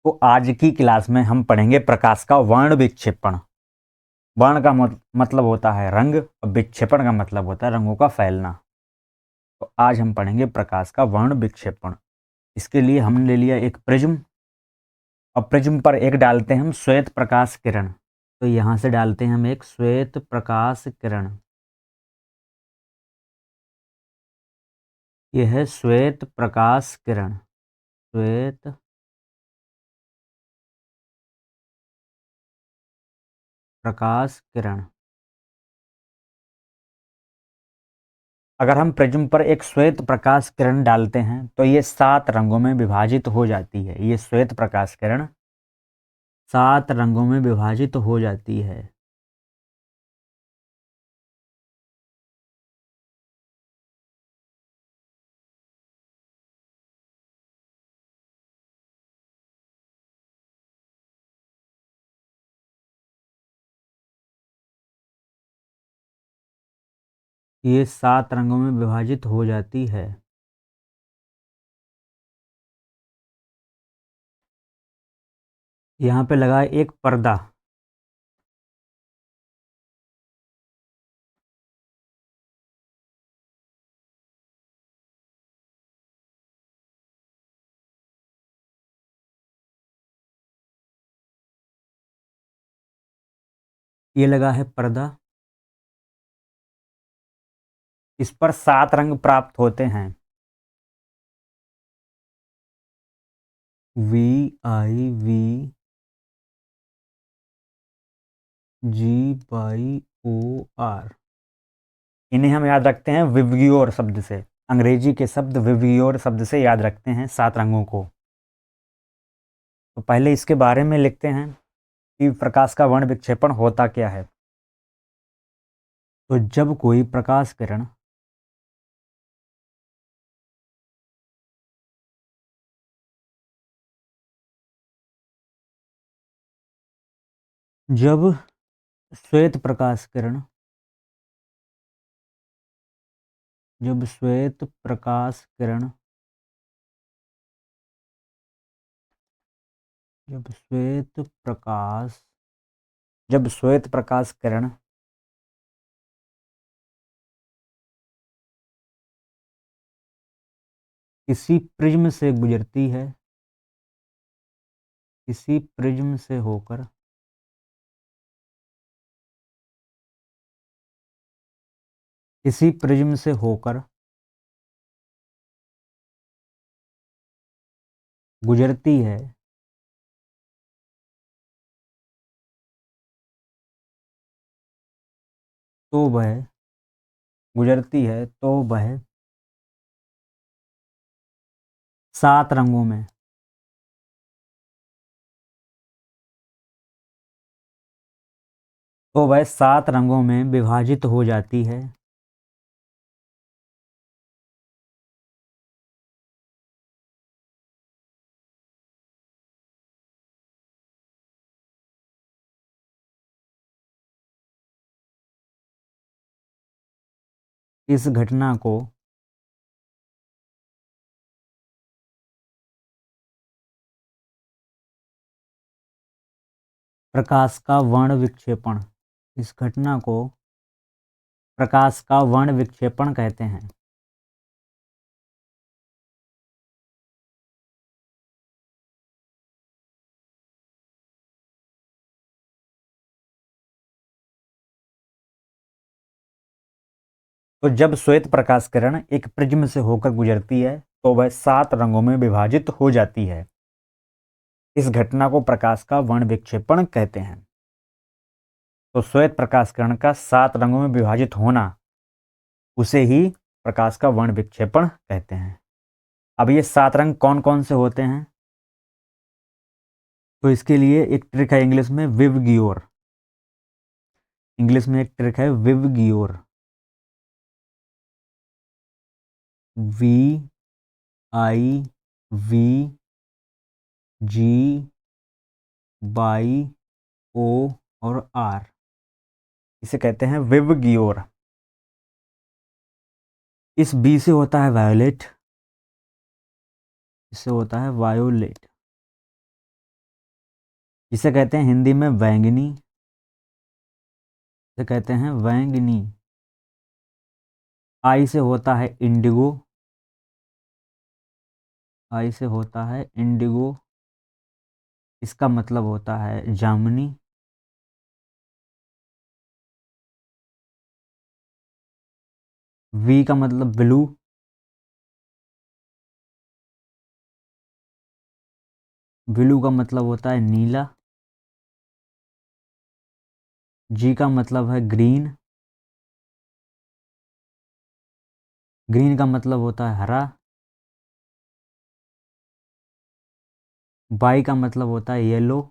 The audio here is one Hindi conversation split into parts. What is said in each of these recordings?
तो आज की क्लास में हम पढ़ेंगे प्रकाश का वर्ण विक्षेपण। वर्ण का मतलब होता है रंग और विक्षेपण का मतलब होता है रंगों का फैलना। तो आज हम पढ़ेंगे प्रकाश का वर्ण विक्षेपण। इसके लिए हमने ले लिया एक प्रिज्म और प्रिज्म पर एक डालते हैं हम श्वेत प्रकाश किरण। तो यहाँ से डालते हैं हम एक श्वेत प्रकाश किरण। यह है श्वेत प्रकाश किरण। श्वेत प्रकाश किरण। अगर हम प्रिज्म पर एक श्वेत प्रकाश किरण डालते हैं तो ये 7 रंगों में विभाजित हो जाती है। ये श्वेत प्रकाश किरण 7 रंगों में विभाजित हो जाती है। ये 7 रंगों में विभाजित हो जाती है। यहाँ पे लगा है एक पर्दा। ये लगा है पर्दा। इस पर 7 रंग प्राप्त होते हैं। VIV GOR। इन्हें हम याद रखते हैं विवगियोर शब्द से। अंग्रेजी के शब्द विवगियोर शब्द से याद रखते हैं 7 रंगों को। तो पहले इसके बारे में लिखते हैं कि प्रकाश का वर्ण विक्षेपण होता क्या है। तो जब कोई प्रकाश किरण जब श्वेत प्रकाश किरण जब श्वेत प्रकाश किरण जब श्वेत प्रकाश जब श्वेत प्रकाश किरण किसी प्रिज्म से गुजरती है, किसी प्रिज्म से होकर किसी प्रिज्म से होकर गुजरती है, तो वह गुजरती है तो वह 7 रंगों में तो वह 7 रंगों में विभाजित हो जाती है। इस घटना को प्रकाश का वर्ण विक्षेपण इस घटना को प्रकाश का वर्ण विक्षेपण कहते हैं। तो जब श्वेत प्रकाश किरण एक प्रिज्म से होकर गुजरती है तो वह 7 रंगों में विभाजित हो जाती है। इस घटना को प्रकाश का वर्ण विक्षेपण कहते हैं। तो श्वेत प्रकाश किरण का 7 रंगों में विभाजित होना, उसे ही प्रकाश का वर्ण विक्षेपण कहते हैं। अब ये 7 रंग कौन कौन से होते हैं? तो इसके लिए एक ट्रिक है इंग्लिश में विवगियोर। इंग्लिश में एक ट्रिक है विवगियोर। VIVGO और R, इसे कहते हैं विवगियोर। इस B से होता है वायोलेट, इससे होता है वायोलेट। इसे कहते हैं हिंदी में बैंगनी, इसे कहते हैं बैंगनी। आई से होता है इंडिगो, आई से होता है इंडिगो, इसका मतलब होता है जामुनी। वी का मतलब ब्लू, ब्लू का मतलब होता है नीला। जी का मतलब है ग्रीन, ग्रीन का मतलब होता है हरा। वाई का मतलब होता है येलो,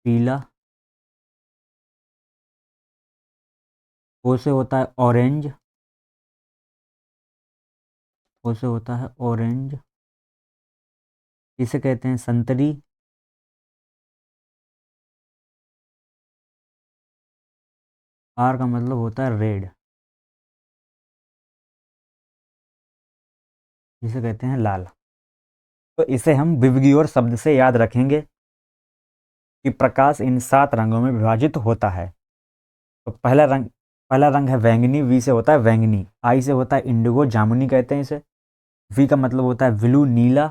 पीला। ओ से होता है ऑरेंज, ओ से होता है ऑरेंज, इसे कहते हैं संतरी। आर का मतलब होता है रेड, जिसे कहते हैं लाल। तो इसे हम विवगियोर शब्द से याद रखेंगे कि प्रकाश इन 7 रंगों में विभाजित होता है। तो पहला रंग है बैंगनी, वी से होता है बैंगनी। आई से होता है इंडिगो, जामुनी कहते हैं इसे। वी का मतलब होता है ब्लू, नीला।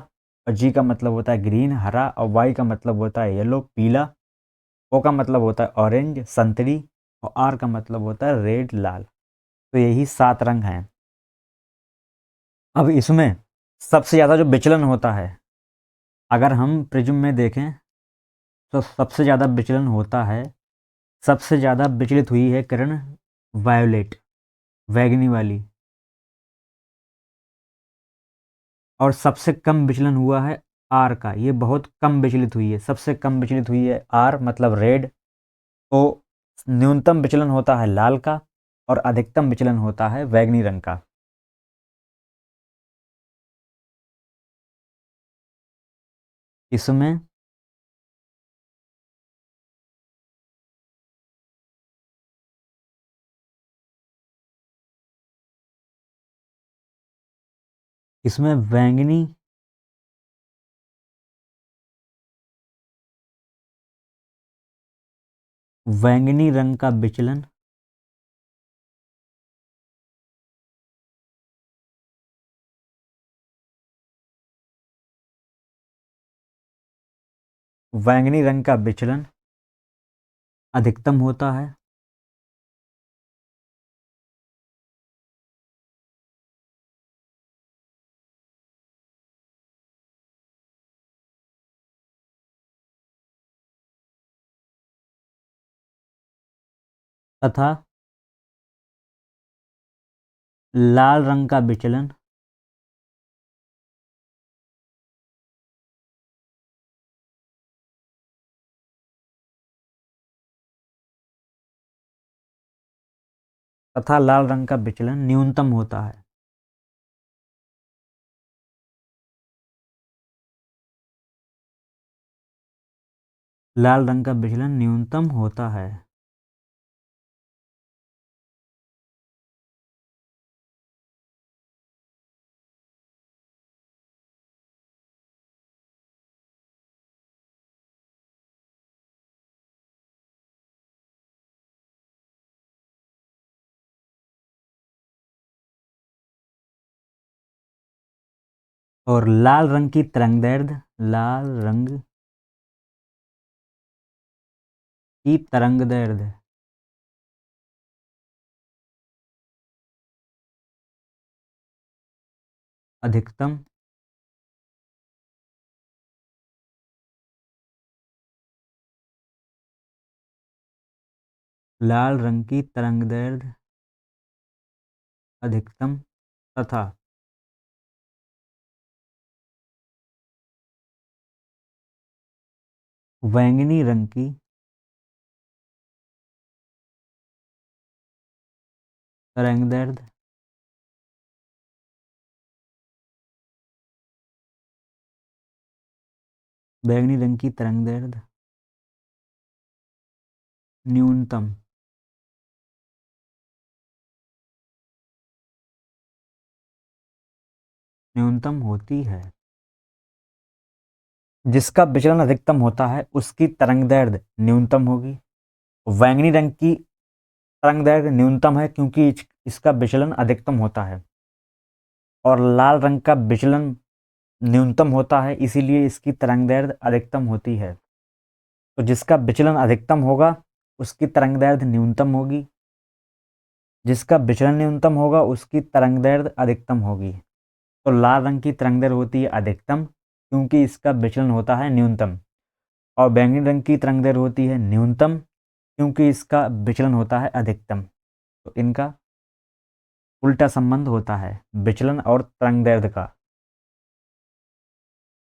और जी का मतलब होता है ग्रीन, हरा। और वाई का मतलब होता है येलो, पीला। ओ का मतलब होता है ऑरेंज, संतरी। और आर का मतलब होता है रेड, लाल। तो यही 7 रंग हैं। अब इसमें सबसे ज़्यादा जो विचलन होता है, अगर हम प्रिज्म में देखें तो सबसे ज़्यादा विचलन होता है, सबसे ज़्यादा विचलित हुई है किरण वायोलेट, बैगनी वाली। और सबसे कम विचलन हुआ है आर का, ये बहुत कम विचलित हुई है, सबसे कम विचलित हुई है आर मतलब रेड। तो न्यूनतम विचलन होता है लाल का, और अधिकतम विचलन होता है बैगनी रंग का। इसमें इसमें बैंगनी रंग का विचलन बैंगनी रंग का विचलन अधिकतम होता है। तथा लाल रंग का विचलन तथा लाल रंग का विचलन न्यूनतम होता है। लाल रंग का विचलन न्यूनतम होता है। और लाल रंग की तरंगदैर्ध्य, लाल रंग की तरंगदैर्ध्य अधिकतम लाल रंग की तरंगदैर्ध्य अधिकतम तथा बैंगनी रंग की तरंगदैर्ध्य बैंगनी रंग की तरंगदैर्ध्य न्यूनतम न्यूनतम होती है। जिसका विचलन अधिकतम होता है उसकी तरंग दैर्ध्य न्यूनतम होगी। बैंगनी रंग की तरंग दैर्ध्य न्यूनतम है क्योंकि इसका विचलन अधिकतम होता है, और लाल रंग का विचलन न्यूनतम होता है, इसीलिए इसकी तरंग दैर्ध्य अधिकतम होती है। तो जिसका विचलन अधिकतम होगा उसकी तरंग दैर्ध्य न्यूनतम होगी, जिसका विचलन न्यूनतम होगा उसकी तरंग दैर्ध्य अधिकतम होगी। तो लाल रंग की तरंग दैर्ध्य होती है अधिकतम क्योंकि इसका विचलन होता है न्यूनतम, और बैंगनी रंग की तरंग दैर्ध्य होती है न्यूनतम क्योंकि इसका विचलन होता है अधिकतम। तो इनका उल्टा संबंध होता है विचलन और तरंग दैर्ध्य का।